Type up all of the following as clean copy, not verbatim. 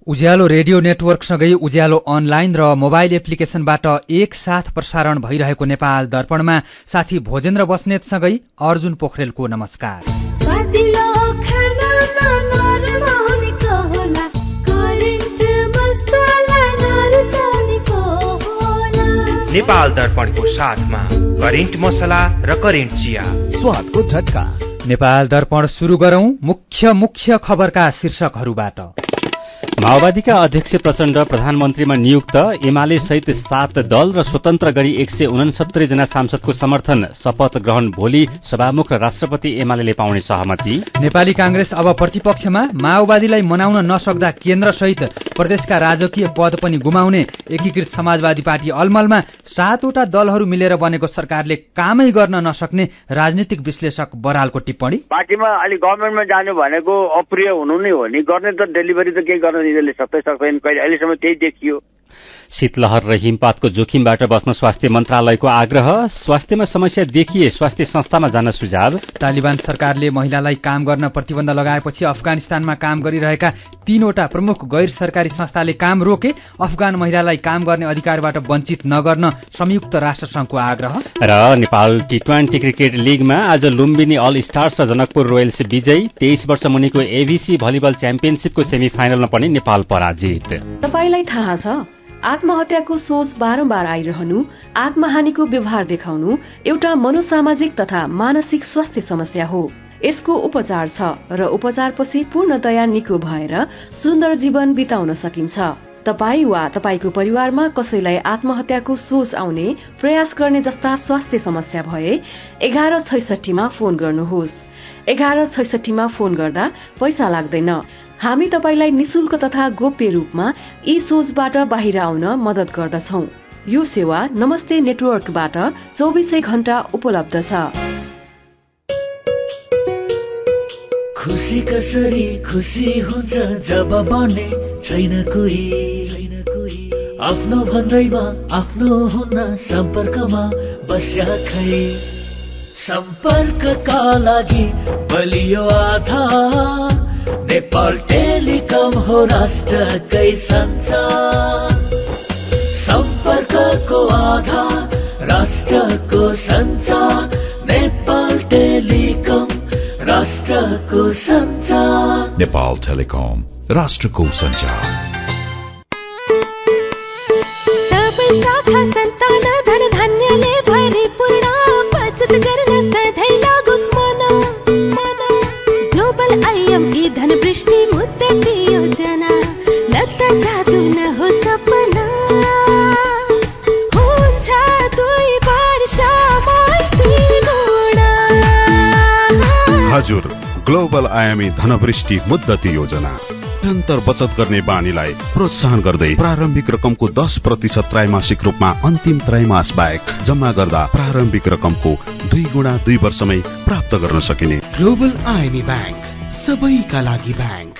उज्यालो radio नेटवर्कसँगै उज्यालो online र mobile एप्लिकेशनबाट एकसाथ प्रसारण भइरहेको नेपाल दर्पणमा साथी भोजेन्द्र बस्नेतसँगै अर्जुन पोखरेलको नमस्कार। नेपाल दर्पणको साथमा करेन्ट मसला र करेन्ट चिया, स्वादको झट्का। नेपाल दर्पण सुरु गरौं मुख्य खबरका शीर्षकहरूबाट। माओवादीका अध्यक्ष प्रचण्ड प्रधानमन्त्रीमा नियुक्त, एमाले सहित 7 दल र स्वतन्त्र गरी 169 जना सांसदको समर्थन। शपथ ग्रहण भोलि, सभामुख राष्ट्रपति एमाले पाउने सहमति। नेपाली कांग्रेस अब प्रतिपक्षमा, माओवादीलाई मनाउन नसक्दा केन्द्र सहित प्रदेशका राजकीय पद पनि गुमाउने। एकीकृत समाजवादी पार्टी अलमलमा 7 वटा दलहरू मिलेर बनेको सरकारले कामै गर्न नसक्ने राजनीतिक विश्लेषक बरालको टिप्पणी। पार्टीमा अलि गभर्मेन्टमा जानु भनेको अप्रिय हुनु नै हो नि, गर्ने त डेलिभरी त केही गर्न सक्दैन, अहिलेसम्म त्यही देखियो। शीतलहर र हिमपातको जोखिमबाट बस्न स्वास्थ्य मन्त्रालयको आग्रह। स्वास्थ्यमा समस्या देखिए स्वास्थ्य संस्थामा जान सुझाव। तालिबान सरकारले महिलालाई काम गर्न प्रतिबन्ध लगाएपछि अफगानिस्तानमा काम गरिरहेका 3 वटा प्रमुख गैर सरकारी संस्थाले काम रोके। अफगान महिलालाई काम गर्ने अधिकारबाट वञ्चित नगर्न संयुक्त राष्ट्रसंघको आग्रह। र नेपाल टी20 क्रिकेट लीगमा आज लुम्बिनी अल स्टार्स र जनकपुर रोयल्स विजयी। 23 वर्ष मुनिको एभीसी भलिबल च्याम्पियनशिपको सेमिफाइनलमा पनि नेपाल पराजित। तपाईलाई थाहा छ, आत्महत्याको सोच बारम्बार आइरहनु, आत्महानिको व्यवहार देखाउनु एउटा मनोसामाजिक तथा मानसिक स्वास्थ्य समस्या हो। यसको उपचार छ र उपचारपछि पूर्णतया निको भएर सुन्दर जीवन बिताउन सकिन्छ। तपाई वा तपाईको परिवारमा कसैलाई आत्महत्याको सोच आउने, प्रयास गर्ने जस्ता स्वास्थ्य समस्या भए 1166 मा फोन गर्नुहोस्। 1166 मा फोन गर्दा पैसा लाग्दैन। हामी तपाईलाई निशुल्क तथा गोप्य रूपमा यी सोचबाट बाहिर आउन मदत गर्दछौ। यो सेवा नमस्ते नेटवर्कबाट 24 घण्टा उपलब्ध छ। खुशी कसरी खुशी हुन्छ जब बन्ने छैन कोही, आफ्नो भन्दैमा आफ्नो हुन सम्पर्कमा बस्या खै। सम्पर्कका लागि बलियो आधार नेपाल टेलिकम हो, राष्ट्रकै सञ्चार। सम्पर्कको आधार राष्ट्रको सञ्चार, नेपाल टेलिकम राष्ट्रको सञ्चार। नेपाल टेलिकम राष्ट्रको सञ्चार। सबै शाखा सन्तान धन धान्यले भरिपूर्ण, बचत गर्न सधैँ लागोस् मन। ग्लोबल आइएमई धन वृष्टि मुद्दती योजना, न त जादु न हो सपना। हुन्छ 2 वर्षमा दुईगुणा। हजुर, ग्लोबल आइएमई धनवृष्टि मुद्दती योजना निरन्तर बचत गर्ने बानीलाई प्रोत्साहन गर्दै प्रारम्भिक रकमको 10% त्रैमासिक रूपमा अन्तिम त्रैमास बाहेक जम्मा गर्दा प्रारम्भिक रकमको 2 गुणा 2 वर्षमै प्राप्त गर्न सकिने। ग्लोबल आइएमई ब्याङ्क, सबैका लागि ब्याङ्क।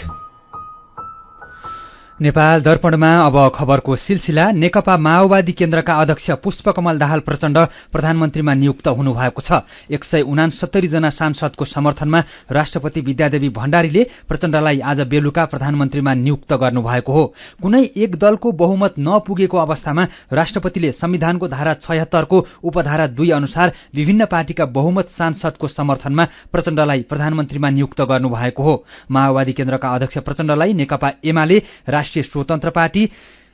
नेपाल दर्पणमा अब खबरको सिलसिला। नेकपा माओवादी केन्द्रका अध्यक्ष पुष्पकमल दाहाल प्रचण्ड प्रधानमन्त्रीमा नियुक्त हुनुभएको छ। 169 जना सांसदको समर्थनमा राष्ट्रपति विद्यादेवी भण्डारीले प्रचण्डलाई आज बेलुका प्रधानमन्त्रीमा नियुक्त गर्नुभएको हो। कुनै एक दलको बहुमत नपुगेको अवस्थामा राष्ट्रपतिले संविधानको धारा 76 को उपधारा 2 अनुसार विभिन्न पार्टीका बहुमत सांसदको समर्थनमा प्रचण्डलाई प्रधानमन्त्रीमा नियुक्त गर्नुभएको हो। माओवादी केन्द्रका अध्यक्ष प्रचण्डलाई नेकपा एमाले, राष्ट्रिय स्वतन्त्र पार्टी,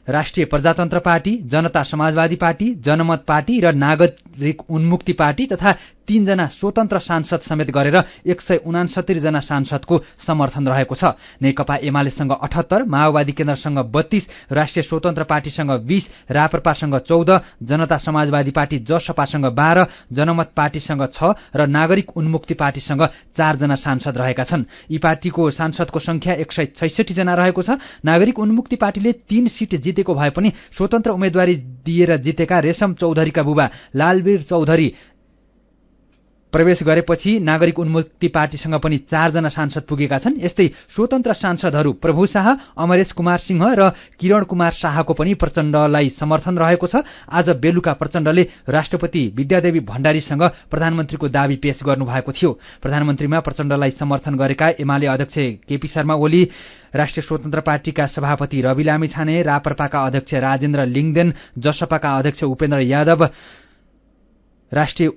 राष्ट्रिय प्रजातन्त्र पार्टी, जनता समाजवादी पार्टी, जनमत पार्टी र नागरिक उन्मुक्ति पार्टी तथा 3 जना स्वतन्त्र सांसद समेत गरेर 169 जना सांसदको समर्थन रहेको छ। नेकपा एमालेसँग 78, माओवादी केन्द्रसँग 32, राष्ट्रिय स्वतन्त्र पार्टीसँग 20, राप्रपासँग 14, जनता समाजवादी पार्टी जसपासँग 12, जनमत पार्टीसँग 6 र नागरिक उन्मुक्ति पार्टीसँग 4 जना सांसद रहेका छन्। यी पार्टीको सांसदको संख्या 166 जना रहेको छ। नागरिक उन्मुक्ति पार्टीले 3 सिट जितेको भए पनि स्वतन्त्र उम्मेदवारी दिएर जितेका रेशम चौधरीका बुबा लालवीर चौधरी प्रवेश गरेपछि नागरिक उन्मुक्ति पार्टीसँग पनि 4 जना सांसद पुगेका छन्। यस्तै स्वतन्त्र सांसदहरू प्रभु शाह, अमरेश कुमार सिंह र किरण कुमार शाहको पनि प्रचण्डलाई समर्थन रहेको छ। आज बेलुका प्रचण्डले राष्ट्रपति विद्यादेवी भण्डारीसँग प्रधानमन्त्रीको दाबी पेश गर्नुभएको थियो। प्रधानमन्त्रीमा प्रचण्डलाई समर्थन गरेका एमाले अध्यक्ष केपी शर्मा ओली, राष्ट्रिय स्वतन्त्र पार्टीका सभापति रवि लामिछाने, राप्रपाका अध्यक्ष राजेन्द्र लिङदेन, जसपाका अध्यक्ष उपेन्द्र यादव, राष्ट्रिय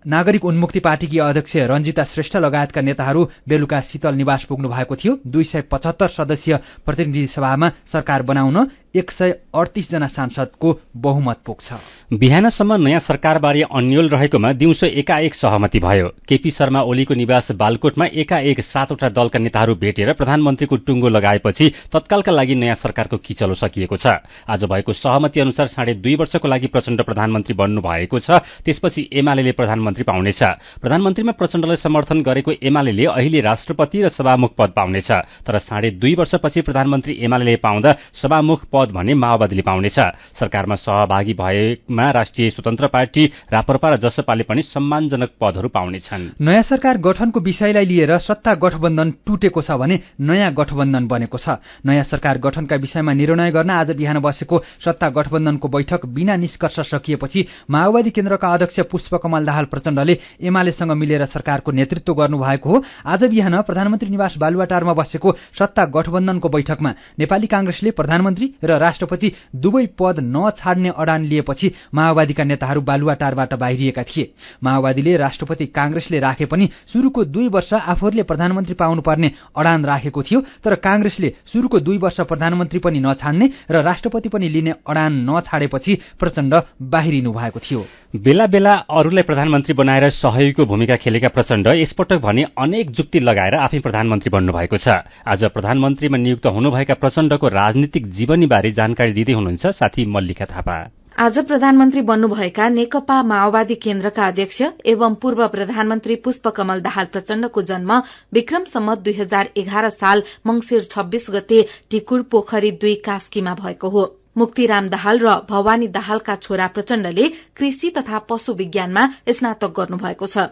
नागरिक उन्मुक्ति पार्टीकी अध्यक्ष रञ्जिता श्रेष्ठ लगायतका नेताहरू बेलुका शीतल निवास पुग्नु भएको थियो। 275 सदस्यीय प्रतिनिधि सभामा सरकार बनाउन 138 जना सांसदको बहुमत पुग्छ। बिहानसम्म नयाँ सरकारबारे अन्यल रहेकोमा दिउँसो एकाएक सहमति भयो। केपी शर्मा ओलीको निवास बालकोटमा एकाएक 7वटा दलका नेताहरू भेटेर प्रधानमन्त्रीको टुङ्गो लगाएपछि तत्कालका लागि नयाँ सरकारको किचलो सकिएको छ। आज भएको सहमति अनुसार 2.5 वर्षको लागि प्रचण्ड प्रधानमन्त्री बन्नु भएको छ। त्यसपछि एमाले प्रधानमन्त्री पाउनेछ। प्रधानमन्त्रीमा प्रचण्डलाई समर्थन गरेको एमाले अहिले राष्ट्रपति र सभामुख पद पाउनेछ। तर 2.5 वर्षपछि प्रधानमन्त्री एमाले पाउँदा सभामुख पद भने माओवादीले पाउनेछ। सरकारमा सहभागी भएमा राष्ट्रिय स्वतन्त्र पार्टी, राप्रपा र जसपाले पनि सम्मानजनक पदहरू पाउनेछन्। नयाँ सरकार गठनको विषयलाई लिएर सत्ता गठबन्धन टुटेको छ भने नयाँ गठबन्धन बनेको छ। नयाँ सरकार गठनका विषयमा निर्णय गर्न आज बिहान बसेको सत्ता गठबन्धनको बैठक बिना निष्कर्ष सकिएपछि माओवादी केन्द्रका अध्यक्ष पुष्पकमल दाहाल प्रचण्डले एमालेसँग मिलेर सरकारको नेतृत्व गर्नुभएको हो। आज बिहान प्रधानमन्त्री निवास बालुवाटारमा बसेको सत्ता गठबन्धनको बैठकमा नेपाली कांग्रेसले प्रधानमन्त्री र राष्ट्रपति दुवै पद नछाड्ने अडान लिएपछि माओवादीका नेताहरू बालुवाटारबाट बाहिरिएका थिए। माओवादीले राष्ट्रपति कांग्रेसले राखे पनि सुरुको 2 वर्ष आफूहरूले प्रधानमन्त्री पाउनुपर्ने अडान राखेको थियो। तर कांग्रेसले सुरुको 2 वर्ष प्रधानमन्त्री पनि नछाड्ने र राष्ट्रपति पनि लिने अडान नछाडेपछि प्रचण्ड बाहिरिनु भएको थियो। बेला बेला अरूलाई प्रधानमन्त्री बनाएर सहयोगीको भूमिका खेलेका प्रचण्ड यसपटक भने अनेक जुक्ति लगाएर आफै प्रधानमन्त्री बन्नुभएको छ। आज प्रधानमन्त्रीमा नियुक्त हुनुभएका प्रचण्डको राजनीतिक जीवनीबारे जानकारी दिँदै हुनुहुन्छ साथी मल्लिका थापा। आज प्रधानमन्त्री बन्नुभएका नेकपा माओवादी केन्द्रका अध्यक्ष एवं पूर्व प्रधानमन्त्री पुष्पकमल दाहाल प्रचण्डको जन्म विक्रम सम्वत 2011 साल मंसिर 26 गते टिकुर पोखरी 2 कास्कीमा भएको हो। मुक्तिराम दाहाल र भवानी दाहालका छोरा प्रचण्डले कृषि तथा पशु विज्ञानमा स्नातक गर्नुभएको छ।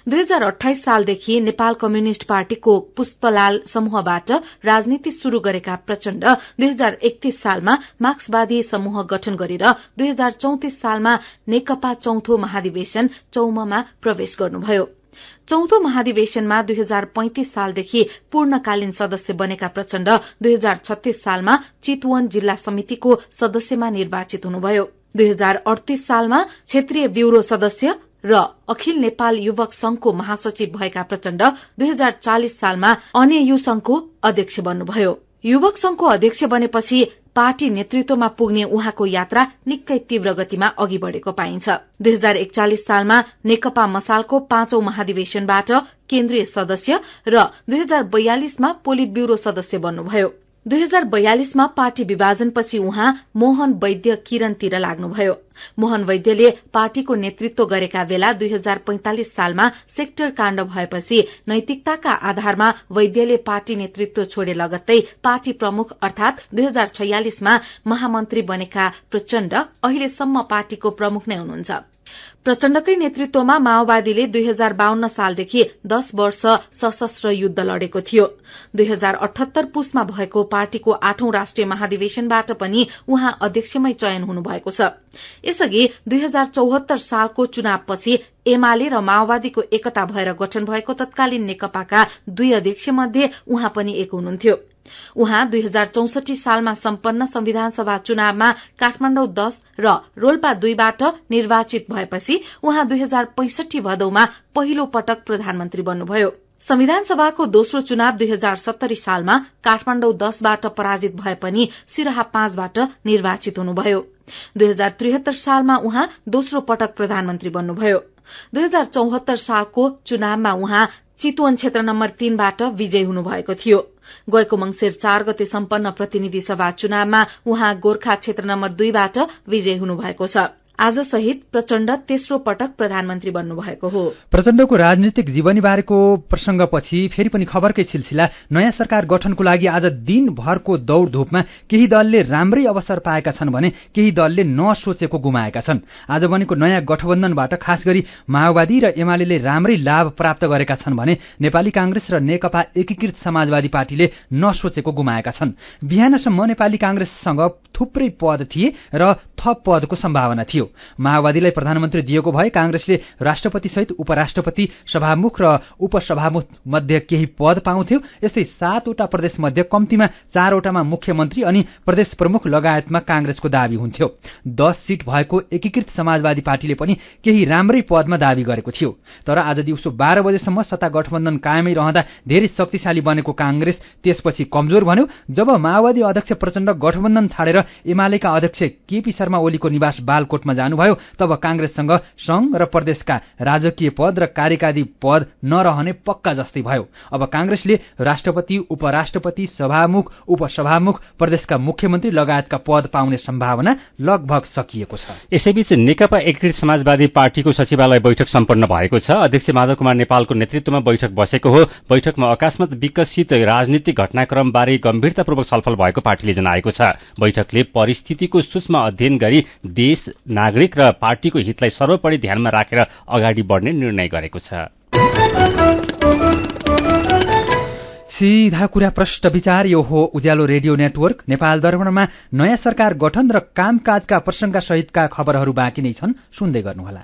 2028 सालदेखि नेपाल कम्युनिष्ट पार्टीको पुष्पलाल समूहबाट राजनीति शुरू गरेका प्रचण्ड 2031 सालमा मार्क्सवादी समूह गठन गरेर 2034 सालमा नेकपा चौथो महाधिवेशन चौममा प्रवेश गर्नुभयो। चौथो महाधिवेशनमा 2035 सालदेखि पूर्णकालीन सदस्य बनेका प्रचण्ड 2036 सालमा चितवन जिल्ला समितिको सदस्यमा निर्वाचित हुनुभयो। 2038 सालमा क्षेत्रीय ब्यूरो सदस्य र अखिल नेपाल युवक संघको महासचिव भएका प्रचण्ड 2040 सालमा अन्य संघको अध्यक्ष बन्नुभयो। युवक संघको अध्यक्ष बनेपछि पार्टी नेतृत्वमा पुग्ने उहाँको यात्रा निकै तीव्र गतिमा अघि बढ़ेको पाइन्छ। 2041 सालमा नेकपा मसालको 5औं महाधिवेशनबाट केन्द्रीय सदस्य र 2042 मा पोलिट ब्यूरो सदस्य बन्नुभयो। 2042 मा पार्टी विभाजनपछि उहाँ मोहन वैद्य किरणतिर लाग्नुभयो। मोहन वैद्यले पार्टीको नेतृत्व गरेका बेला 2045 सालमा सेक्टर काण्ड भएपछि नैतिकताका आधारमा वैद्यले पार्टी नेतृत्व छोडे लगत्तै पार्टी प्रमुख अर्थात 2046 मा महामन्त्री बनेका प्रचण्ड अहिलेसम्म पार्टीको प्रमुख नै हुनुहुन्छ। प्रचण्डकै नेतृत्वमा माओवादीले 2052 सालदेखि 10 वर्ष सशस्त्र युद्ध लडेको थियो। 2078 पुसमा भएको पार्टीको 8औं राष्ट्रिय महाधिवेशनबाट पनि उहाँ अध्यक्षमै चयन हुनुभएको छ। यसअघि 2074 सालको चुनावपछि एमाले र माओवादीको एकता भएर गठन भएको तत्कालीन नेकपाका 2 अध्यक्ष मध्ये उहाँ पनि एक हुनुहुन्थ्यो। उहाँ 2064 सालमा सम्पन्न संविधानसभा चुनावमा काठमाडौँ 10 र रोल्पा 2 बाट निर्वाचित भएपछि उहाँ 2065 भदौमा पहिलो पटक प्रधानमन्त्री बन्नुभयो। संविधानसभाको दोस्रो चुनाव 2070 सालमा काठमाडौँ 10 बाट पराजित भए पनि सिराहा 5 बाट निर्वाचित हुनुभयो। 2073 सालमा उहाँ दोस्रो पटक प्रधानमन्त्री बन्नुभयो। 2074 सालको चुनावमा उहाँ चितवन क्षेत्र नम्बर 3 बाट विजयी हुनुभएको थियो। गएको मंसिर 4 गते सम्पन्न प्रतिनिधि सभा चुनावमा उहाँ गोर्खा क्षेत्र नम्बर 2 बाट विजयी हुनुभएको छ। आज सहित प्रचण्ड तेस्रो पटक प्रधानमन्त्री बन्नुभएको हो। प्रचण्डको राजनीतिक जीवनीबारेको प्रसंगपछि फेरि पनि खबरकै सिलसिला। नयाँ सरकार गठनको लागि आज दिनभरको दौडधूपमा केही दलले राम्रै अवसर पाएका छन् भने केही दलले नसोचेको गुमाएका छन्। आज बनेको नयाँ गठबन्धनबाट खास गरी माओवादी र एमाले राम्रै लाभ प्राप्त गरेका छन् भने नेपाली कांग्रेस र नेकपा एकीकृत समाजवादी पार्टीले नसोचेको गुमाएका छन्। बिहानसम्म नेपाली कांग्रेससँग थुप्रै पद थिए र थप पदको सम्भावना थियो। माओवादीलाई प्रधानमन्त्री दिएको भए कांग्रेसले राष्ट्रपतिसहित उपराष्ट्रपति, सभामुख र उपसभामुख मध्ये केही पद पाउँथ्यो। यस्तै 7वटा प्रदेश मध्ये कम्तीमा 4वटामा मुख्यमन्त्री अनि प्रदेश प्रमुख लगायतमा कांग्रेसको दाबी हुन्थ्यो। 10 सीट भएको एकीकृत समाजवादी पार्टीले पनि केही राम्रै पदमा दाबी गरेको थियो। तर आज दिउँसो 12 बजेसम्म सत्ता गठबन्धन कायमै रहँदा धेरै शक्तिशाली बनेको कांग्रेस त्यसपछि कमजोर भन्यो। जब माओवादी अध्यक्ष प्रचण्ड गठबन्धन छाडेर एमालेका अध्यक्ष केपी शर्मा ओलीको निवास बालकोटमा जानुभयो तब कांग्रेससँग संघ र प्रदेशका राजकीय पद र कार्यकारी पद नरहने पक्का जस्तै भयो। अब कांग्रेसले राष्ट्रपति, उपराष्ट्रपति, सभामुख, उपसभामुख, प्रदेशका मुख्यमन्त्री लगायतका पद पाउने सम्भावना लगभग सकिएको छ। यसैबीच नेकपा एकीकृत समाजवादी पार्टीको सचिवालय बैठक सम्पन्न भएको छ। अध्यक्ष माधव कुमार नेपालको नेतृत्वमा बैठक बसेको हो। बैठकमा अकस्मात विकसित राजनीतिक घटनाक्रमबारे गम्भीरतापूर्वक छलफल भएको पार्टीले जनाएको छ। बैठकले परिस्थितिको सूक्ष्म अध्ययन गरी देश, नागरिक र पार्टीको हितलाई सर्वोपरि ध्यानमा राखेर अगाडि बढ्ने निर्णय गरेको छ। सीधा कुरा प्रष्ट विचार यो हो उज्यालो रेडियो नेटवर्क। नेपाल दर्पणमा नयाँ सरकार गठन र कामकाजका प्रसंग सहितका खबरहरू बाँकी नै छन्, सुन्दै गर्नुहोला।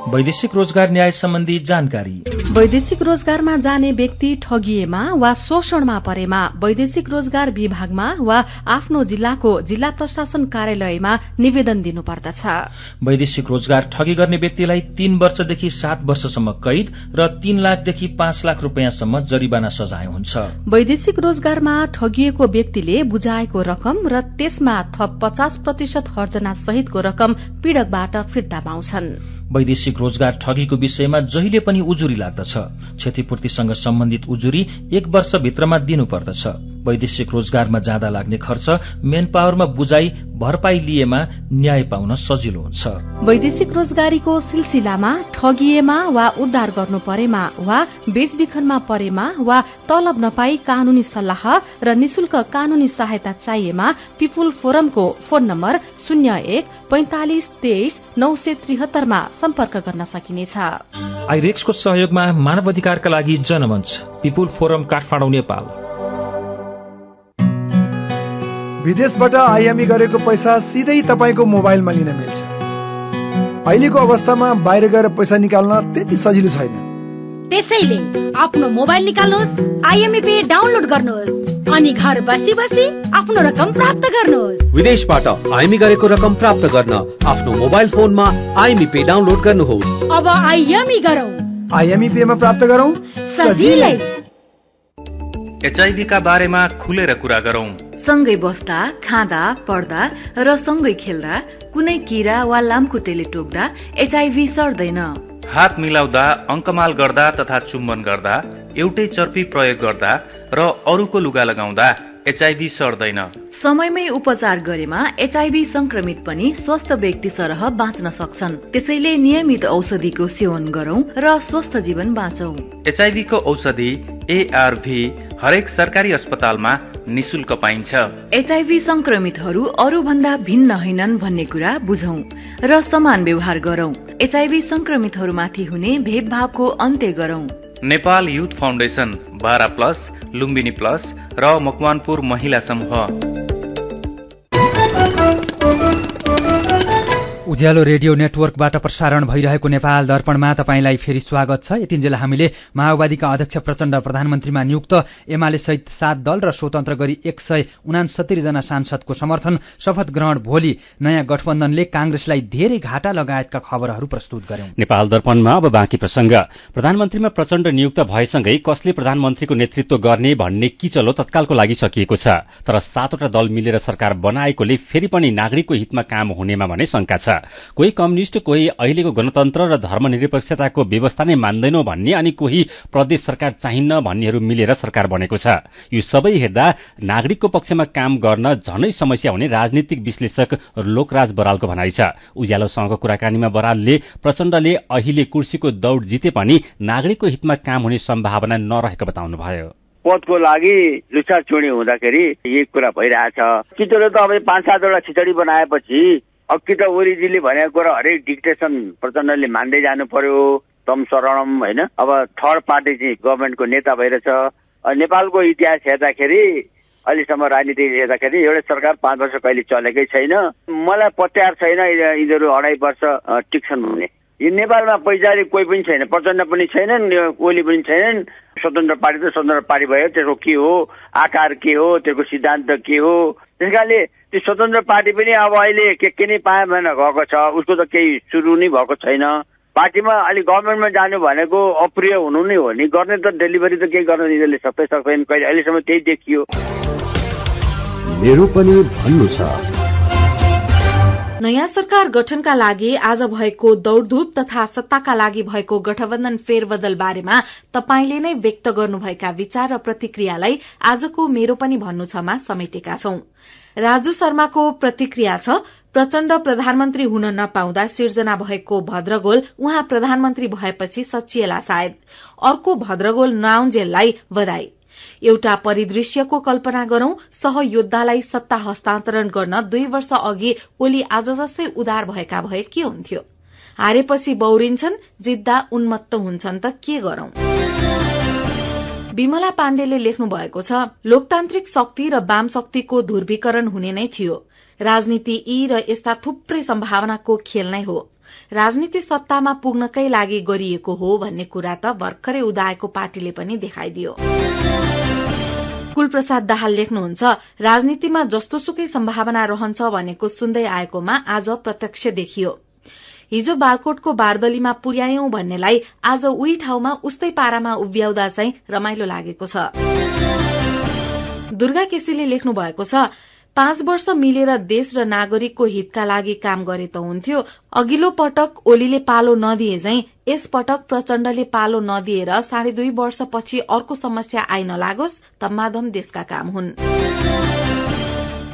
वैदेशिक रोजगार न्याय सम्बन्धी जानकारी। वैदेशिक रोजगारमा जाने व्यक्ति ठगिएमा वा शोषणमा परेमा वैदेशिक रोजगार विभागमा वा आफ्नो जिल्लाको जिल्ला प्रशासन कार्यालयमा निवेदन दिनुपर्दछ। वैदेशिक रोजगार ठगी गर्ने व्यक्तिलाई 3 वर्षदेखि 7 वर्षसम्म कैद र 3 लाखदेखि 5 लाख रुपियाँसम्म जरिवाना सजाय हुन्छ। वैदेशिक रोजगारमा ठगिएको व्यक्तिले बुझाएको रकम र त्यसमा थप 50% हर्जना सहितको रकम पीड़कबाट फिर्ता पाउँछन्। वैदेशिक रोजगार ठगीको विषयमा जहिले पनि उजुरी लाग्दछ। क्षतिपूर्तिसँग सम्बन्धित उजुरी 1 वर्षभित्रमा दिनुपर्दछ। वैदेशिक रोजगारमा जाँदा लाग्ने खर्च, मेन पावरमा बुझाइ, भरपाई लिएमा न्याय पाउन सजिलो हुन्छ। वैदेशिक रोजगारीको सिलसिलामा ठगिएमा वा उद्धार गर्नु परेमा वा बेचबिखनमा परेमा वा तलब नपाई कानूनी सल्लाह र निशुल्क कानूनी सहायता चाहिएमा पिपुल फोरमको फोन नम्बर 01-45-23-973 मा सम्पर्क गर्न सकिनेछ। आइरेक्सको सहयोगमा मानव अधिकारका लागि जनमञ्च, पिपुल फोरम, काठमाडौँ, नेपाल। विदेशबाट आइएमई गरेको पैसा सिधै तपाईको मोबाइलमा लिन मिल्छ। अहिलेको अवस्थामा बाहिर गएर पैसा निकाल्न त्यति सजिलो छैन। त्यसैले आफ्नो मोबाइल निकाल्नुहोस्, आइएमई पे डाउनलोड गर्नुहोस् अनि घर बसी बसी आफ्नो रकम प्राप्त गर्नुहोस्। विदेशबाट आइएमई गरेको रकम प्राप्त गर्न आफ्नो मोबाइल फोनमा आइएमई पे डाउनलोड गर्नुहोस्। अब आइएमई गरौँ, आइएमई पे मा प्राप्त गरौँ सजिलै। एचआईभी का बारेमा खुलेर कुरा गरौँ। सँगै बस्दा, खाँदा, पढ्दा र सँगै खेल्दा कुनै कीरा वा लामखुट्टेले टोक्दा एचआईभी सर्दैन। हात मिलाउँदा, अङ्कमाल गर्दा तथा चुम्बन गर्दा, एउटै चर्पी प्रयोग गर्दा र अरूको लुगा लगाउँदा एचआईभी सर्दैन। समयमै उपचार गरेमा एचआईभी संक्रमित पनि स्वस्थ व्यक्ति सरह बाँच्न सक्छन्। त्यसैले नियमित औषधिको सेवन गरौं र स्वस्थ जीवन बाँचौं। एचआईभी को औषधि एआरभी हरेक सरकारी अस्पतालमा निशुल्क पाइन्छ। एचआईभी संक्रमितहरू अरू भन्दा भिन्न होइनन् भन्ने कुरा बुझौं र समान व्यवहार गरौं। एचआईभी संक्रमितहरूमाथि हुने भेदभावको अन्त्य गरौं। Nepal youth foundation, 12+ Lumbini plus र मकवानपुर महिला समूह। उज्यालो रेडियो नेटवर्कबाट प्रसारण भइरहेको नेपाल दर्पणमा तपाईंलाई फेरि स्वागत छ। यतिन्जेल हामीले माओवादीका अध्यक्ष प्रचण्ड प्रधानमन्त्रीमा नियुक्त, एमाले सहित 7 दल र स्वतन्त्र गरी 169 जना सांसदको समर्थन, शपथ ग्रहण भोलि नयाँ गठबन्धनले कांग्रेसलाई धेरै घाटा लगायतका खबरहरू प्रस्तुत गर्यौं। नेपाल दर्पणमा अब बाँकी प्रसंग। प्रधानमन्त्रीमा प्रचण्ड नियुक्त भएसँगै कसले प्रधानमन्त्रीको नेतृत्व गर्ने भन्ने किचलो तत्कालको लागि सकिएको छ। तर 7वटा दल मिलेर सरकार बनाएकोले फेरि पनि नागरिकको हितमा काम हुनेमा भने शंका छ। कोही कम्युनिस्ट, कोही अहिलेको गणतन्त्र र धर्मनिरपेक्षताको व्यवस्था नै मान्दैनौ भन्ने अनि कोही प्रदेश सरकार चाहिन्न भन्नेहरू मिलेर सरकार बनेको छ। यो सबै हेर्दा नागरिकको पक्षमा काम गर्न झनै समस्या हुने राजनीतिक विश्लेषक लोकराज बरालको भनाइ छ। उज्यालोसँगको कुराकानीमा बरालले प्रचण्डले अहिले कुर्सीको दौड जिते पनि नागरिकको हितमा काम हुने सम्भावना नरहेको बताउनुभयो। पदको लागि लुछाचुडी हुँदाखेरि यही कुरा भइरहेछ। किचोले त अब 5-7 खिचडी बनाएपछि अब कि त ओलीजीले भनेको कुरा हरेक डिक्टेसन प्रचण्डले मान्दै जानु पर्यो, तम शरणम होइन। अब थर्ड पार्टी चाहिँ गभर्मेन्टको नेता भइरहेछ। नेपालको इतिहास हेर्दाखेरि अहिलेसम्म राजनीति हेर्दाखेरि एउटै सरकार 5 वर्ष कहिले चलेकै छैन। मलाई पत्यार छैन यिनीहरू 2.5 वर्ष टिक्छन् भन्ने। यो नेपालमा पैसारी कोही पनि छैन, प्रचण्ड पनि छैनन्, ओली पनि छैनन्। स्वतन्त्र पार्टी त स्वतन्त्र पार्टी भयो, त्यसको के हो आकार, के हो त्यसको सिद्धान्त, के हो। त्यस कारणले त्यो स्वतन्त्र पार्टी पनि अब अहिले के नै पाए भनेर गएको छ, उसको त केही सुरु नै भएको छैन। पार्टीमा अलि गभर्मेन्टमा जानु भनेको अप्रिय हुनु नै हो नि, गर्ने त डेलिभरी त केही गर्न यिनीहरूले सक्दैन कहिले, अहिलेसम्म त्यही देखियो। मेरो पनि भन्नु छ। नयाँ सरकार गठनका लागि आज भएको दौडधूप तथा सत्ताका लागि भएको गठबन्धन फेरबदल बारेमा तपाईले नै व्यक्त गर्नुभएका विचार र प्रतिक्रियालाई आजको मेरो पनि भन्नु छमा समेटेका छौं। राजु शर्माको प्रतिक्रिया छ, प्रचण्ड प्रधानमन्त्री हुन नपाउँदा सिर्जना भएको भद्रगोल उहाँ प्रधानमन्त्री भएपछि सचिएला सायद। अर्को भद्रगोल नआउन्जेललाई बधाई। एउटा परिदृश्यको कल्पना गरौं, सहयोद्धालाई सत्ता हस्तान्तरण गर्न 2 वर्ष अघि ओली आज जस्तै उदार भएका भए के हुन्थ्यो। हारेपछि बौरिन्छन्, जित्दा उन्मत्त हुन्छन् त के गरौं। विमला पाण्डेले लेख्नु भएको छ, लोकतान्त्रिक शक्ति र वाम शक्तिको ध्रुवीकरण हुने नै थियो। राजनीति यी र यस्ता थुप्रै सम्भावनाको खेल नै हो। राजनीति सत्तामा पुग्नकै लागि गरिएको हो भन्ने कुरा त भर्खरै उदाएको पार्टीले पनि देखाइदियो। कुलप्रसाद दाहाल लेख्नुहुन्छ, राजनीतिमा जस्तोसुकै सम्भावना रहन्छ भनेको सुन्दै आएकोमा आज प्रत्यक्ष देखियो। हिजो बालकोटको बारदलीमा पुर्यायौं भन्नेलाई आज उही ठाउँमा उस्तै पारामा उभ्याउँदा चाहिँ रमाइलो लागेको छ। दुर्गा केसीले लेख्नु भएको छ, 5 वर्ष मिलेर देश र नागरिकको हितका लागि काम गरे त हुन्थ्यो। अघिल्लो पटक ओलीले पालो नदिए झैं यस पटक प्रचण्डले पालो नदिएर 2.5 वर्षपछि अर्को समस्या आइ नलागोस्, तम्माधम देशका काम हुन्।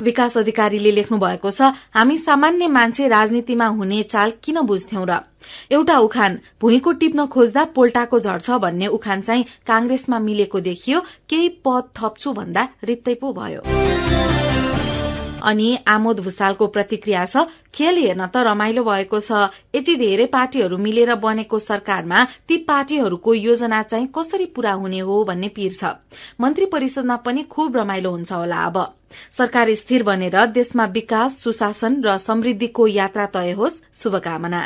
विकास अधिकारीले लेख्नु भएको छ, हामी सामान्य मान्छे राजनीतिमा हुने चाल किन बुझ्थ्यौं र। एउटा उखान, भुइँको टिप्न खोज्दा पोल्टाको झर्छ भन्ने उखान चाहिँ कांग्रेसमा मिलेको देखियो। केही पद थप्छु भन्दा रित्तै पो भयो। अनि आमोद भुसालको प्रतिक्रिया छ, खेल हेर्न त रमाइलो भएको छ। यति धेरै पार्टीहरू मिलेर बनेको सरकारमा ती पार्टीहरूको योजना चाहिँ कसरी पूरा हुने हो भन्ने पीर छ। मन्त्री परिषदमा पनि खूब रमाइलो हुन्छ होला। अब सरकार स्थिर बनेर देशमा विकास, सुशासन र समृद्धिको यात्रा तय होस्, शुभकामना।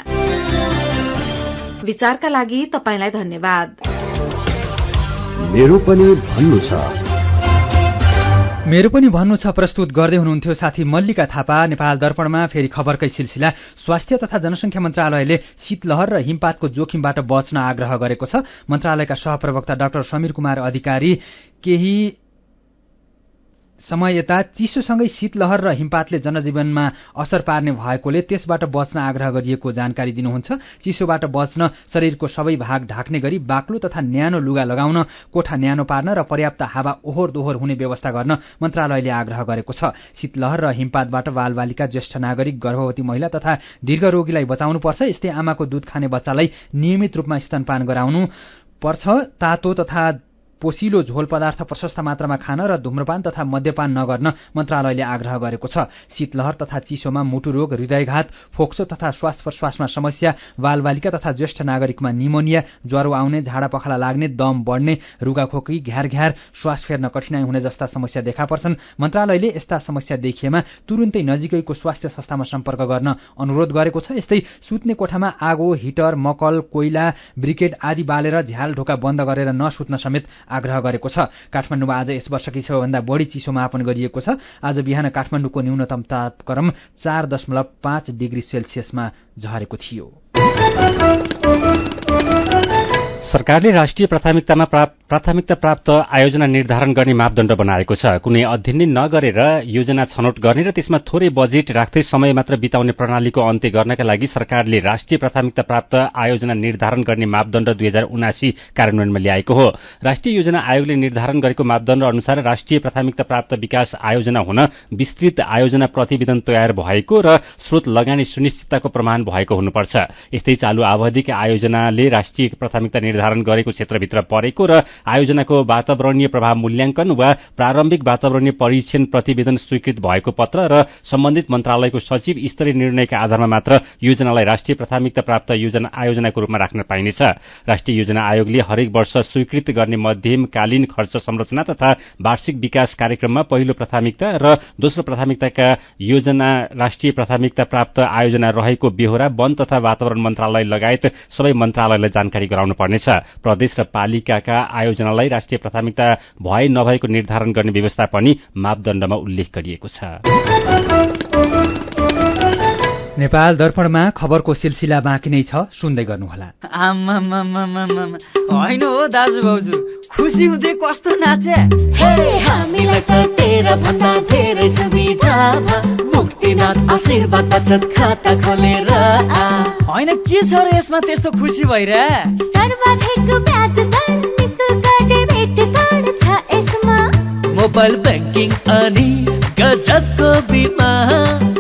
विचारका लागि तपाईलाई धन्यवाद। मेरो पनि भन्नु छ। मेरो पनि भन्नु छ प्रस्तुत गर्दै हुनुहुन्थ्यो साथी मल्लिका थापा। नेपाल दर्पणमा फेरि खबरकै सिलसिला। स्वास्थ्य तथा जनसंख्या मन्त्रालयले शीतलहर र हिमपातको जोखिमबाट बच्न आग्रह गरेको छ। मन्त्रालयका सहप्रवक्ता डाक्टर समीर कुमार अधिकारी केही समय यता चिसोसँगै शीतलहर र हिमपातले जनजीवनमा असर पार्ने भएकोले त्यसबाट बच्न आग्रह गरिएको जानकारी दिनुहुन्छ। चिसोबाट बच्न शरीरको सबै भाग ढाक्ने गरी बाक्लो तथा न्यानो लुगा लगाउन, कोठा न्यानो पार्न र पर्याप्त हावा ओहोर दोहोर हुने व्यवस्था गर्न मन्त्रालयले आग्रह गरेको छ। शीतलहर र हिमपातबाट बालबालिका, ज्येष्ठ नागरिक, गर्भवती महिला तथा दीर्घ रोगीलाई बचाउनुपर्छ। यस्तै आमाको दूध खाने बच्चालाई नियमित रूपमा स्तनपान गराउनु पर्छ। तातो तथा पोसिलो झोल पदार्थ प्रशस्त मात्रामा खान र धूम्रपान तथा मद्यपान नगर्न मन्त्रालयले आग्रह गरेको छ। शीतलहर तथा चिसोमा मुटु रोग, हृदयघात, फोक्सो तथा श्वास प्रश्वासमा समस्या, बालबालिका तथा ज्येष्ठ नागरिकमा निमोनिया, ज्वरो आउने, झाडा पखाला लाग्ने, दम बढ्ने, रुगाखोकी, घ्यार श्वास फेर्न कठिनाई हुने जस्ता समस्या देखा पर्छन्। मन्त्रालयले यस्ता समस्या देखिएमा तुरुन्तै नजिकैको स्वास्थ्य संस्थामा सम्पर्क गर्न अनुरोध गरेको छ। यस्तै सुत्ने कोठामा आगो, हिटर, मकल, कोइला, ब्रिकेट आदि बालेर झ्याल ढोका बन्द गरेर नसुत्न समेत आग्रह गरेको छ। काठमाडौँमा आज यस वर्षकै सबैभन्दा बढी चिसो मापन गरिएको छ। आज बिहान काठमाडौँको न्यूनतम तापक्रम 4.5 डिग्री सेल्सियसमा झरेको थियो। सरकारले राष्ट्रिय प्राथमिकता प्राप्त आयोजना निर्धारण गर्ने मापदण्ड बनाएको छ। कुनै अध्ययन नगरेर योजना छनौट गर्ने र त्यसमा थोरै बजेट राख्दै समय मात्र बिताउने प्रणालीको अन्त्य गर्नका लागि सरकारले राष्ट्रिय प्राथमिकता प्राप्त आयोजना निर्धारण गर्ने मापदण्ड 2079 कार्यान्वयनमा ल्याएको हो। राष्ट्रिय योजना आयोगले निर्धारण गरेको मापदण्ड अनुसार राष्ट्रिय प्राथमिकता प्राप्त विकास आयोजना हुन विस्तृत आयोजना प्रतिवेदन तयार भएको र स्रोत लगानी सुनिश्चितताको प्रमाण भएको हुनुपर्छ। यस्तै चालू आवधिक आयोजनाले राष्ट्रिय प्राथमिकता निर्धारण गरेको क्षेत्रभित्र परेको र आयोजनाको वातावरणीय प्रभाव मूल्याङ्कन वा प्रारम्भिक वातावरणीय परीक्षण प्रतिवेदन स्वीकृत भएको पत्र र सम्बन्धित मन्त्रालयको सचिव स्तरीय निर्णयका आधारमा मात्र योजनालाई राष्ट्रिय प्राथमिकता प्राप्त आयोजनाको रूपमा राख्न पाइनेछ। राष्ट्रिय योजना आयोगले हरेक वर्ष स्वीकृत गर्ने मध्यमकालीन खर्च संरचना तथा वार्षिक विकास कार्यक्रममा पहिलो प्राथमिकता र दोस्रो प्राथमिकताका योजना राष्ट्रिय प्राथमिकता प्राप्त आयोजना रहेको बेहोरा वन तथा वातावरण मन्त्रालय लगायत सबै मन्त्रालयलाई जानकारी गराउनु पर्नेछ। प्रदेश र पालिकाका आयोजनालाई राष्ट्रिय प्राथमिकता भए नभएको निर्धारण गर्ने व्यवस्था पनि मापदण्डमा उल्लेख गरिएको छ। नेपाल दर्पणमा खबरको सिलसिला बाँकी नै छ, सुन्दै गर्नुहोला। होइन हो दाजु भाउजू, खुसी हुँदै कस्तो नाचे। हामीलाई त तेरा भन्दा धेरै सुविधा मुक्तिनाथ आशीर्वाद बचत खाता खोलेर। होइन के छ र यसमा त्यस्तो खुसी भइरहे? मोबाइल ब्याङ्किङ अनि गजबको बिमा,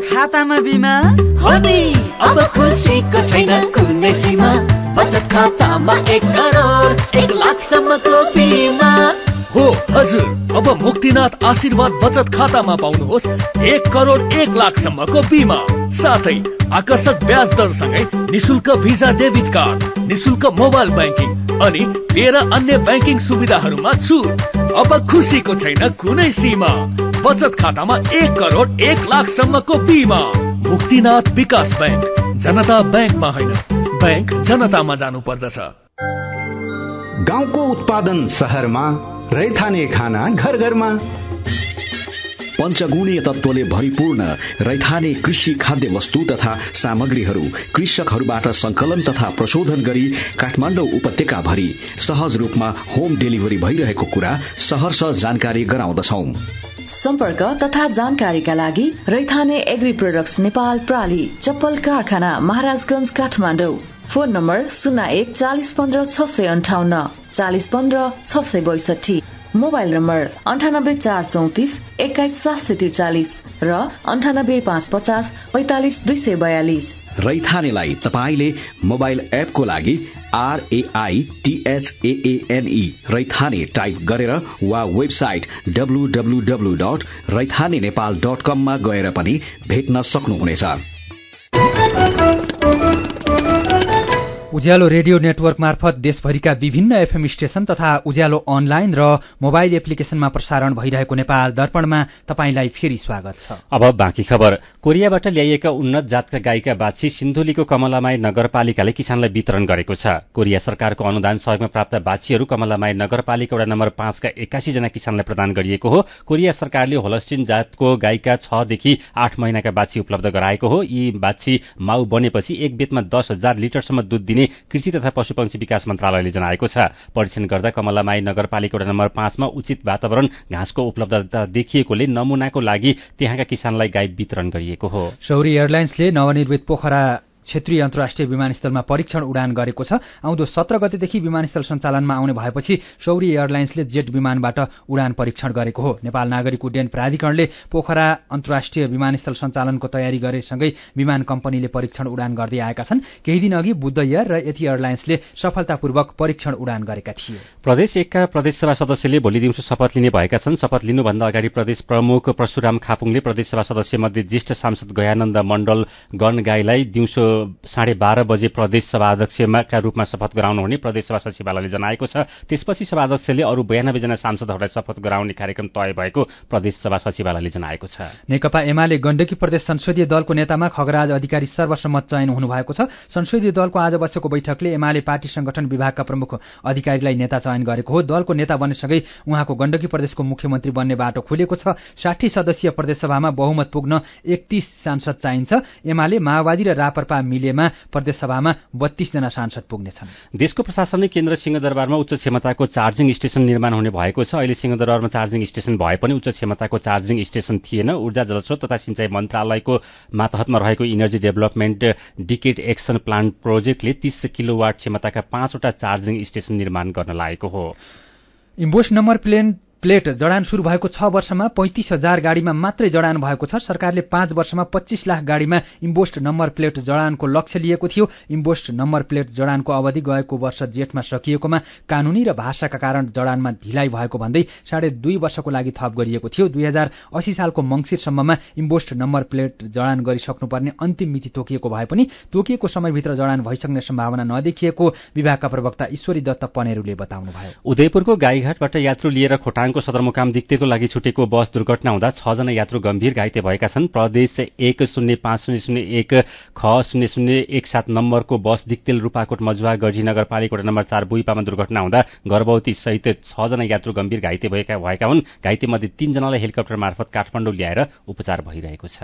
खातामा बिमा हो नि अब खुसीको छैन कुनै सीमा। बचत खातामा 1 करोड 1 लाखसम्मको बिमा हो। हजुर, अब मुक्तिनाथ आशीर्वाद बचत खातामा पाउनुहोस् 1 करोड 1 लाखसम्मको बिमा, साथै आकर्षक ब्याज दरसँगै निशुल्क भिजा डेबिट कार्ड, निशुल्क मोबाइल ब्याङ्किङ अनि 13 अन्य ब्याङ्किङ सुविधाहरूमा छुट। अब खुसीको छैन कुनै सीमा। बचत खातामा 1 करोड 1 लाखसम्मको बिमा। मुक्तिनाथ विकास ब्याङ्क, जनता ब्याङ्कमा होइन, ब्याङ्क जनतामा जानु पर्दछ। गाउँको उत्पादन शहरमा, रैथाने खाना घर घरमा। पञ्चगुणीय तत्त्वले भरिपूर्ण रैथाने कृषि खाद्य वस्तु तथा सामग्रीहरू कृषकहरूबाट संकलन तथा प्रशोधन गरी काठमाडौँ उपत्यका भरि सहज रूपमा होम डेलिभरी भइरहेको कुरा सहर्ष जानकारी गराउँदछौ। सम्पर्क तथा जानकारीका लागि रैथाने एग्री प्रोडक्ट्स नेपाल प्राली, चप्पल कारखाना, Maharajganj, Kathmandu. Phone number 01 40 15 658 40 15 662। Mobile number 98 434 21 743 र 98 550 45 242। रैथानेलाई तपाईले मोबाइल एपको लागि RAITHAANE रैथाने टाइप गरेर वा वेबसाइट www.raithanenepal.com मा गएर पनि भेट्न सक्नुहुनेछ। उज्यालो रेडियो नेटवर्क मार्फत देशभरिका विभिन्न एफएम स्टेशन तथा उज्यालो अनलाइन र मोबाइल एप्लिकेशनमा प्रसारण भइरहेको नेपाल दर्पणमा तपाईंलाई फेरि स्वागत छ। अब बाँकी खबर। कोरियाबाट ल्याइएका उन्नत जातका गाईका बाछी सिन्धुलीको कमलामाई नगरपालिकाले किसानलाई वितरण गरेको छ। कोरिया सरकारको अनुदान सहयोगमा प्राप्त बाछीहरू कमलामाई नगरपालिका वडा नम्बर 5 का 81 जना किसानलाई प्रदान गरिएको हो। कोरिया सरकारले होलस्टिन जातको गाईका 6 देखि 8 महिनाका बाछी उपलब्ध गराएको हो। यी बाछी माउ बनेपछि एक बेतमा 10,000 लिटरसम्म दूध दिने कृषि तथा पशुपक्षी विकास मन्त्रालयले जनाएको छ। परीक्षण गर्दा कमलामाई नगरपालिका वडा नम्बर 5 मा उचित वातावरण घाँसको उपलब्धता देखिएकोले नमूनाको लागि त्यहाँका किसानलाई गाई वितरण गरिएको हो। सौरी एयरलाइन्सले नवनिर्मित पोखरा क्षेत्रीय अन्तर्राष्ट्रिय विमानस्थलमा परीक्षण उडान गरेको छ। आउँदो 17 गतेदेखि विमानस्थल सञ्चालनमा आउने भएपछि सौरी एयरलाइन्सले जेट विमानबाट उडान परीक्षण गरेको हो। नेपाल नागरिक उड्डयन प्राधिकरणले पोखरा अन्तर्राष्ट्रिय विमानस्थल सञ्चालनको तयारी गरेसँगै विमान कम्पनीले परीक्षण उडान गर्दै आएका छन्। केही दिन अघि बुद्ध एयर र यति एयरलाइन्सले सफलतापूर्वक परीक्षण उडान गरेका थिए। प्रदेश 1 का प्रदेशसभा सदस्यले भोलि दिउँसो शपथ लिने भएका छन्। शपथ लिनुभन्दा अगाडि प्रदेश प्रमुख परशुराम खापुङले प्रदेशसभा सदस्यमध्ये ज्येष्ठ सांसद गयानन्द मण्डल गणगाईलाई दिउँसो 12:30 बजे प्रदेश सभा अध्यक्षका रूपमा शपथ गराउनुहुने प्रदेशसभा सचिवालयले जनाएको छ। त्यसपछि सभा अध्यक्षले अरू 92 जना सांसदहरूलाई शपथ गराउने कार्यक्रम तय भएको प्रदेश सभा सचिवालयले जनाएको छ। नेकपा एमाले गण्डकी प्रदेश संसदीय दलको नेतामा खगराज अधिकारी सर्वसम्मत चयन हुनुभएको छ। संसदीय दलको आज बसेको बैठकले एमाले पार्टी संगठन विभागका प्रमुख अधिकारीलाई नेता चयन गरेको हो। दलको नेता बन्नेसँगै उहाँको गण्डकी प्रदेशको मुख्यमन्त्री बन्ने बाटो खुलेको छ। 60 सदस्यीय प्रदेशसभामा बहुमत पुग्न 31 सांसद चाहिन्छ। एमाले, माओवादी र राप्रपा मिलेमा प्रदेशसभामा 32 जना सांसद पुग्नेछन्। देशको प्रशासनिक केन्द्र सिंहदरबारमा उच्च क्षमताको चार्जिङ स्टेशन निर्माण हुने भएको छ। अहिले सिंहदरबारमा चार्जिङ स्टेशन भए पनि उच्च क्षमताको चार्जिङ स्टेशन थिएन। ऊर्जा जलस्रोत तथा सिंचाई मन्त्रालयको मातहतमा रहेको इनर्जी डेभलपमेन्ट डिकेट एक्सन प्लान्ट प्रोजेक्टले 30 किलोवाट क्षमताका 5वटा चार्जिङ स्टेशन निर्माण गर्न लागेको हो। इम्बोस नम्बर प्लेट जडान शुरू भएको 6 वर्षमा 35,000 गाडीमा मात्रै जडान भएको छ। सरकारले 5 वर्षमा 25 लाख गाडीमा इम्बोस्ड नम्बर प्लेट जडानको लक्ष्य लिएको थियो। इम्बोस्ड नम्बर प्लेट जडानको अवधि गएको वर्ष जेठमा सकिएकोमा कानूनी र भाषाका कारण जडानमा ढिलाइ भएको भन्दै 2.5 वर्षको लागि थप गरिएको थियो। 2080 सालको मङ्सिरसम्ममा इम्बोस्ड नम्बर प्लेट जडान गरिसक्नुपर्ने अन्तिम मिति तोकिएको भए पनि तोकिएको समयभित्र जडान भइसक्ने सम्भावना नदेखिएको विभागका प्रवक्ता ईश्वरी दत्त पनेरुले बताउनुभयो। उदयपुरको गाईघाटबाट यात्रु लिएर खोटाङको सदरमुकाम दिक्तेको लागि छुटेको बस दुर्घटना हुँदा 6 जना यात्रु गम्भीर घाइते भएका छन्। प्रदेश 105001 ख 0017 नम्बरको बस दिक्तेल रूपाकोट मजुवा गढी नगरपालिका नम्बर 4 बुइपामा दुर्घटना हुँदा गर्भवती सहित 6 जना यात्रु गम्भीर घाइते भएका हुन्। घाइते मध्ये 3 जनालाई हेलिकप्टर मार्फत काठमाडौँ ल्याएर उपचार भइरहेको छ।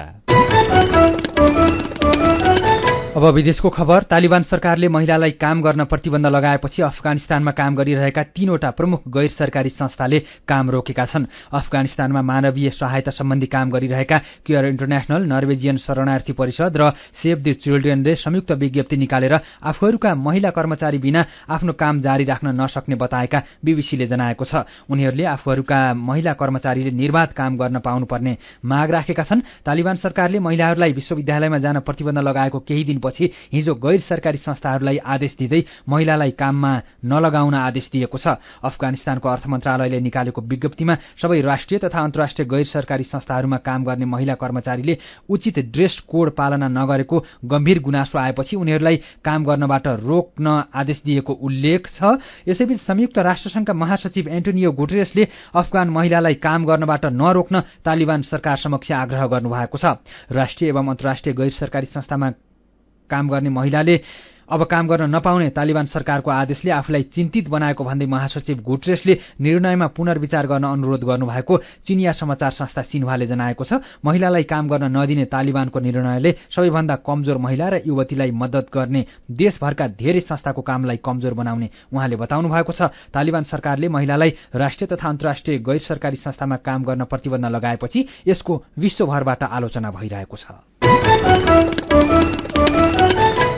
अब विदेशको खबर। तालिबान सरकारले महिलालाई काम गर्न प्रतिबन्ध लगाएपछि अफगानिस्तानमा काम गरिरहेका 3वटा प्रमुख गैर सरकारी संस्थाले काम रोकेका छन्। अफगानिस्तानमा मानवीय सहायता सम्बन्धी काम गरिरहेका केयर इन्टरनेशनल, नर्वेजियन शरणार्थी परिषद र सेभ द चिल्ड्रेनले संयुक्त विज्ञप्ति निकालेर आफूहरूका महिला कर्मचारी बिना आफ्नो काम जारी राख्न नसक्ने बताएका बीबीसीले जनाएको छ। उनीहरूले आफूहरूका महिला कर्मचारीले निर्बाध काम गर्न पाउनुपर्ने माग राखेका छन्। तालिबान सरकारले महिलाहरूलाई विश्वविद्यालयमा जान प्रतिबन्ध लगाएको केही दिन पछि हिजो गैर सरकारी संस्थाहरूलाई आदेश दिँदै महिलालाई काममा नलगाउन आदेश दिएको छ। अफगानिस्तानको अर्थ मन्त्रालयले निकालेको विज्ञप्तिमा सबै राष्ट्रिय तथा अन्तर्राष्ट्रिय गैर सरकारी संस्थाहरूमा काम गर्ने महिला कर्मचारीले उचित ड्रेस कोड पालना नगरेको गम्भीर गुनासो आएपछि उनीहरूलाई काम गर्नबाट रोक्न आदेश दिएको उल्लेख छ। यसैबीच संयुक्त राष्ट्रसङ्घका महासचिव एन्टोनियो गुटेरेसले अफगान महिलालाई काम गर्नबाट नरोक्न तालिबान सरकार समक्ष आग्रह गर्नुभएको छ। राष्ट्रिय एवं अन्तर्राष्ट्रिय गैर सरकारी संस्थामा काम गर्ने महिलाले अब काम गर्न नपाउने तालिबान सरकारको आदेशले आफूलाई चिन्तित बनाएको भन्दै महासचिव गुटेरेसले निर्णयमा पुनर्विचार गर्न अनुरोध गर्नुभएको चिनिया समाचार संस्था सिन्हुवाले जनाएको छ। महिलालाई काम गर्न नदिने तालिबानको निर्णयले सबैभन्दा कमजोर महिला र युवतीलाई मद्दत गर्ने देशभरका धेरै संस्थाको कामलाई कमजोर बनाउने उहाँले बताउनु भएको छ। तालिबान सरकारले महिलालाई राष्ट्रिय तथा अन्तर्राष्ट्रिय गैर सरकारी संस्थामा काम गर्न प्रतिबन्ध लगाएपछि यसको विश्वभरबाट आलोचना भइरहेको छ।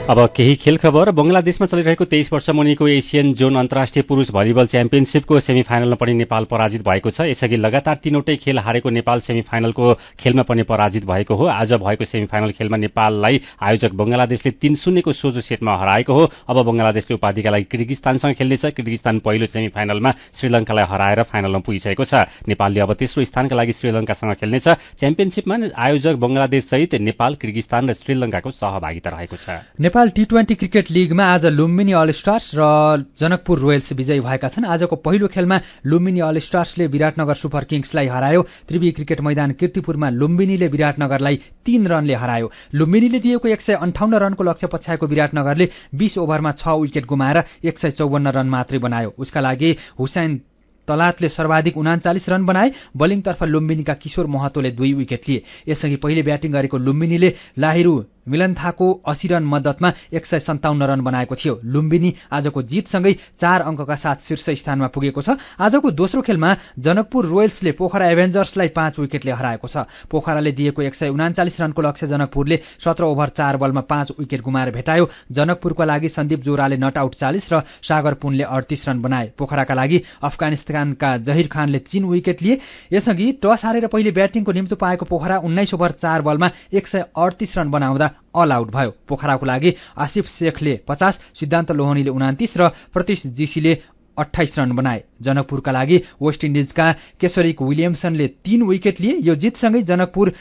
अब केही खेल खबर। बंगलादेशमा चलिरहेको 23 वर्ष मुनिको एसियन जोन अन्तर्राष्ट्रिय पुरुष भलिबल च्याम्पियनशिपको सेमिफाइनलमा पनि नेपाल पराजित भएको छ। यसअघि लगातार 3वटै खेल हारेको नेपाल सेमिफाइनलको खेलमा पनि पराजित भएको हो। आज भएको सेमिफाइनल खेलमा नेपाललाई आयोजक बंगलादेशले 3-0 को सोझो सेटमा हराएको हो। अब बंगलादेशले उपाधिका लागि किर्गिस्तानसँग खेल्नेछ। किर्गिस्तान पहिलो सेमिफाइनलमा श्रीलङ्कालाई हराएर फाइनलमा पुगिसकेको छ। नेपालले अब तेस्रो स्थानका लागि श्रीलङ्कासँग खेल्नेछ। च्याम्पियनशिपमा आयोजक बंगलादेश सहित नेपाल, किर्गिस्तान र श्रीलङ्काको सहभागिता रहेको छ। नेपाल टी20 क्रिकेट लीगमा आज लुम्बिनी अल स्टार्स र जनकपुर रोयल्स विजयी भएका छन्। आजको पहिलो खेलमा लुम्बिनी अल स्टार्सले विराटनगर सुपर किङ्सलाई हरायो। त्रिवी क्रिकेट मैदान कीर्तिपुरमा लुम्बिनीले विराटनगरलाई 3 रनले हरायो। लुम्बिनीले दिएको 158 रनको लक्ष्य पछ्याएको विराटनगरले 20 ओभरमा 6 विकेट गुमाएर 154 रन मात्रै बनायो। उसका लागि हुसैन तलातले सर्वाधिक 39 रन बनाए। बलिङतर्फ लुम्बिनीका किशोर महतोले 2 विकेट लिए। यसअघि पहिले ब्याटिङ गरेको लुम्बिनीले लाहिरू मिलन्थाको 80 रन मद्दतमा 157 रन बनाएको थियो। लुम्बिनी आजको जितसँगै 4 अङ्कका साथ शीर्ष स्थानमा पुगेको छ। आजको दोस्रो खेलमा जनकपुर रोयल्सले पोखरा एभेन्जर्सलाई 5 विकेटले हराएको छ। पोखराले दिएको 139 रनको लक्ष्य जनकपुरले 17 ओभर 4 बलमा 5 विकेट गुमाएर भेटायो। जनकपुरका लागि सन्दीप जोराले नट आउट 40 र सागर पुनले 38 रन बनाए। पोखराका लागि अफगानिस्तानका जहिर खानले 3 विकेट लिए। यसअघि टस हारेर पहिले ब्याटिङको निम्तो पाएको पोखरा 19 ओभर 4 बलमा 138 रन बनाउँदा अल आउट भयो। पोखराको लागि आसिफ शेखले 50, सिद्धान्त लोहनीले 29 र प्रतीश जीसीले 28 रन बनाए। जनकपुरका लागि वेस्ट इन्डिजका केशरिक विलियमसनले 3 विकेट लिए। यो जितसँगै जनकपुर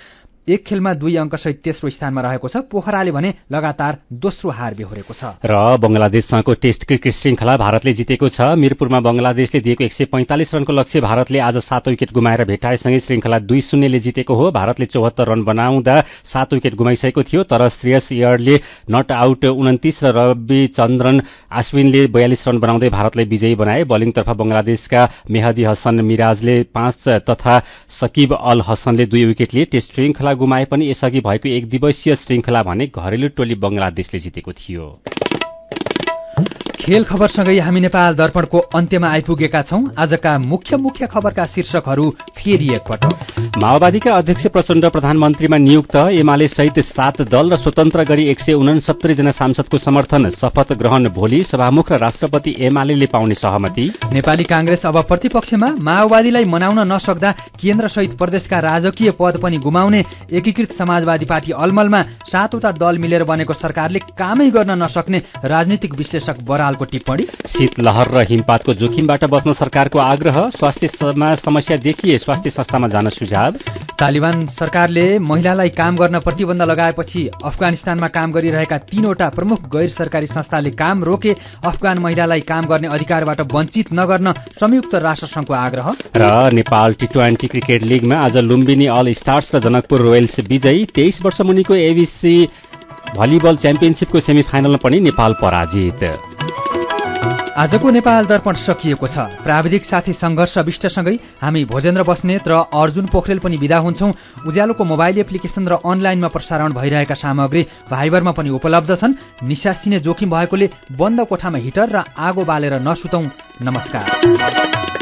1 खेलमा 2 अङ्कसहित तेस्रो स्थानमा रहेको छ। पोखराले भने लगातार दोस्रो हार बेहोरेको छ। र बंगलादेशसँगको टेस्ट क्रिकेट श्रृङ्खला भारतले जितेको छ। मिरपुरमा बंगलादेशले दिएको 145 रनको लक्ष्य भारतले आज 7 विकेट गुमाएर भेटाएसँगै श्रृङ्खला 2-0 ले जितेको हो। भारतले 74 रन बनाउँदा 7 विकेट गुमाइसकेको थियो। तर श्रेयस एयरले नट आउट 29 र रवि चन्द्रन अश्विनले 42 रन बनाउँदै भारतलाई विजयी बनाए। बलिङतर्फ बंगलादेशका मेहदी हसन मिराजले 5 तथा सकिब अल हसनले 2 विकेट लिए। टेस्ट श्रृङ्खला गुमाए पनि यसअघि भएको 1 दिवसीय श्रृङ्खला भने घरेलु टोली बंगलादेशले जितेको थियो। खेल खबरसँगै हामी नेपाल दर्पणको अन्त्यमा आइपुगेका छौं। आजका मुख्य खबरका शीर्षकहरू फेरि एकपटक। माओवादीका अध्यक्ष प्रचण्ड प्रधानमन्त्रीमा नियुक्त, एमाले सहित 7 दल र स्वतन्त्र गरी 169 जना सांसदको समर्थन, शपथ ग्रहण भोलि, सभामुख र राष्ट्रपति एमाले पाउने सहमति। नेपाली कांग्रेस अब प्रतिपक्षमा, माओवादीलाई मनाउन नसक्दा केन्द्र सहित प्रदेशका राजकीय पद पनि गुमाउने, एकीकृत समाजवादी पार्टी अलमलमा 7 वटा दल मिलेर बनेको सरकारले कामै गर्न नसक्ने राजनीतिक विश्लेषक बरालको टिप्पणी। शीतलहर र हिमपातको जोखिमबाट बच्न सरकारको आग्रह, स्वास्थ्यमा समस्या देखिए स्वास्थ्य संस्थामा जान सुझाव। तालिबान सरकारले महिलालाई काम गर्न प्रतिबन्ध लगाएपछि अफगानिस्तानमा काम गरिरहेका 3 वटा प्रमुख गैर सरकारी संस्थाले काम रोके। अफगान महिलालाई काम गर्ने अधिकारबाट वञ्चित नगर्न संयुक्त राष्ट्रसङ्घको आग्रह। र नेपाल टी20 क्रिकेट लिगमा आज लुम्बिनी अल स्टार्स र जनकपुर रोयल्स विजयी। 23 वर्ष मुनिको एबीसी भलिबल च्याम्पियनशिपको सेमिफाइनलमा पनि नेपाल पराजित। आजको नेपाल दर्पण सकिएको छ। प्राविधिक साथी संघर्ष विष्टसँगै हामी भोजेन्द्र बस्नेत र अर्जुन पोखरेल पनि विदा हुन्छौं। उज्यालोको मोबाइल एप्लिकेशन र अनलाइनमा प्रसारण भइरहेका सामग्री भाइबरमा पनि उपलब्ध छन्। निसासिने जोखिम भएकोले बन्द कोठामा हिटर र आगो बालेर नसुतौं। नमस्कार।